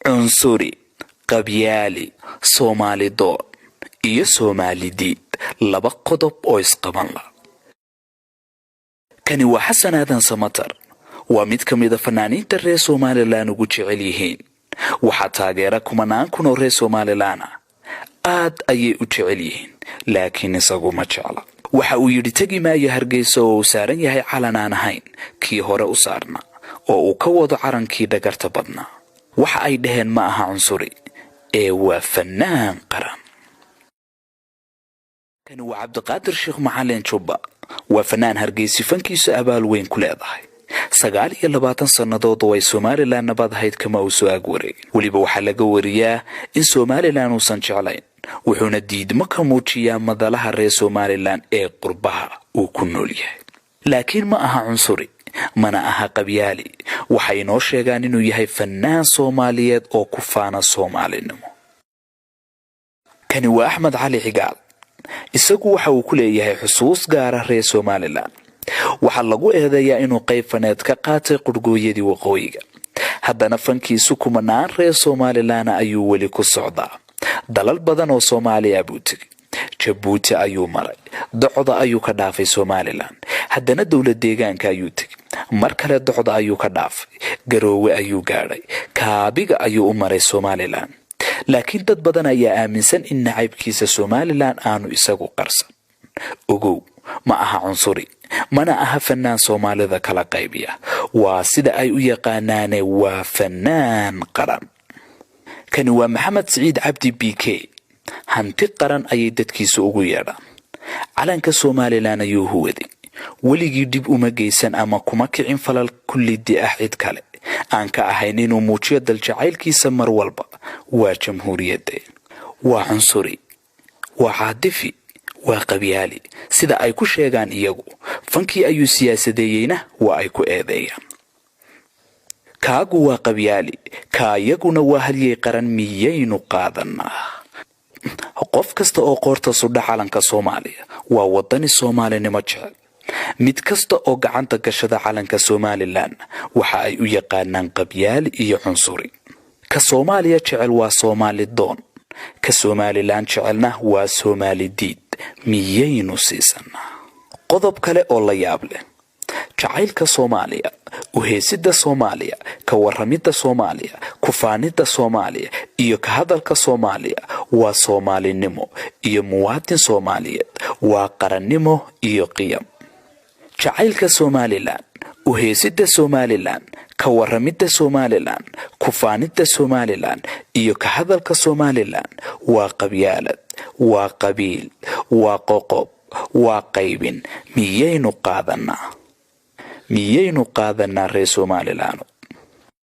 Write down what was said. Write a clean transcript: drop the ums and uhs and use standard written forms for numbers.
cunsuri, qabyaali, Soomaali doon iyo Soomaali diid, laba qodob oo isqaban la. Kani waa Xasan Aadan Samatar, waa mid ka mid ah fanaaniinta reer Somaliland ugu jecel yihiin. Waxaa taageera kumanaan kun oo reer Somaliland ah. Aad ayay u jecel yihiin, laakiin isagu ma jecla. Waxa uu yidhi tagi maayo Hargeysa oo uu saaran yahay calan aan ahayn kii hore u saarna, oo uu ka wado carankii dhagarta badnaa. Waxa ay dhaheen ma aha cunsuri, ee waa fanaan qaran. Kani waa Cabdiqaadir Sheekh Macalin Jubba, waa fanaan Hargeysa fankiisu abaal weyn ku leedahay. 29 sannadood oo ay Somaliland nabad ahayd kama uu soo agwareegin. Weliba waxaa laga wariyaa in Somaliland uusan jeclayn, wuxuuna diidmo ka muujiyaa madalaha reer Somaliland ee qurbaha uu ku nool yahay. Laakiin ma aha cunsuri, mana aha qabyaali. Waxay inoo sheegaan inuu yahay fanaan Soomaaliyeed oo ku faana Soomaalinimo. Kani waa Axmed Cali Cigaal. Isagu waxa uu ku leeyahay xusuus gaar ah reer Somaliland. Waxaa lagu eedeeyaa inuu qayb faneed ka qaatay qurgooyadii waqooyiga. Haddana fankiisu kumanaan reer Somaliland ayuu weli ku socdaa. Dalal badan oo Soomaaliya buu tegay. Jabuuti ayuu maray, docda ayuu ka dhaafay Somaliland. Haddana dowlad deegaanka ayuu tegay. Mar kale docda ayuu ka dhaafay, Garoowe ayuu gaadhay, Kaabiga ayuu u maray Somaliland. Laakiin dad badan ayaa aaminsan in nacaybkiisa Somaliland aanu isagu qarsan. Ogow, ma aha cunsuri, mana aha fanaan Soomaalida kala qaybiya. Waa sida ay u yaqaanaane waa fanaan qaran. Kani waa Maxamed Saciid Cabdi BK. Hanti qaran ayay dadkiisu ugu yeedhaan. Calanka Somaliland ayuu huwaday. Weligii dib uma geysan ama kuma kicin falal kullidii ah cid kale aan ka ahayn inuu muujiyo daljacaylkiisa mar walba. Waa jamhuuriyadda, waa cunsuri, waa caadifi, waa qabyaali. Sida ay ku sheegaan iyagu, fankii ayuu siyaasadeeyeyna waa ay ku eedeeyaan. Kaagu waa qabyaali, kaayaguna waa halyay qaran, miyaynu qaadanaa. Qof kasta oo qoorta sudha calanka Soomaaliya waa wadani Soomaalinimo jecel. Mid kasta oo gacanta gashada calanka Somaliland waxa ay u yaqaanaan qabyaali iyo cunsuri. Ka Soomaaliya jecel waa Soomaali doon, ka Somaliland jecelna waa Soomaali diid, miyaynu siisanaa. Qodob kale oo la yaab leh: jacaylka Soomaaliya, u heesida Soomaaliya, ka waramida Soomaaliya, ku faanida Soomaaliya iyo ka hadalka Soomaaliya waa Soomaalinimo iyo muwaadin Soomaaliyeed, waa qarannimo iyo qiyam. Jacaylka Somaliland, u heesida Somaliland, ka waramida Somaliland, ku faanida Somaliland iyo ka hadalka Somaliland waa qabyaalad, waa qabiil, waa qoqob, waa qaybin. Miyaynu qaadanaa reer Somaliland?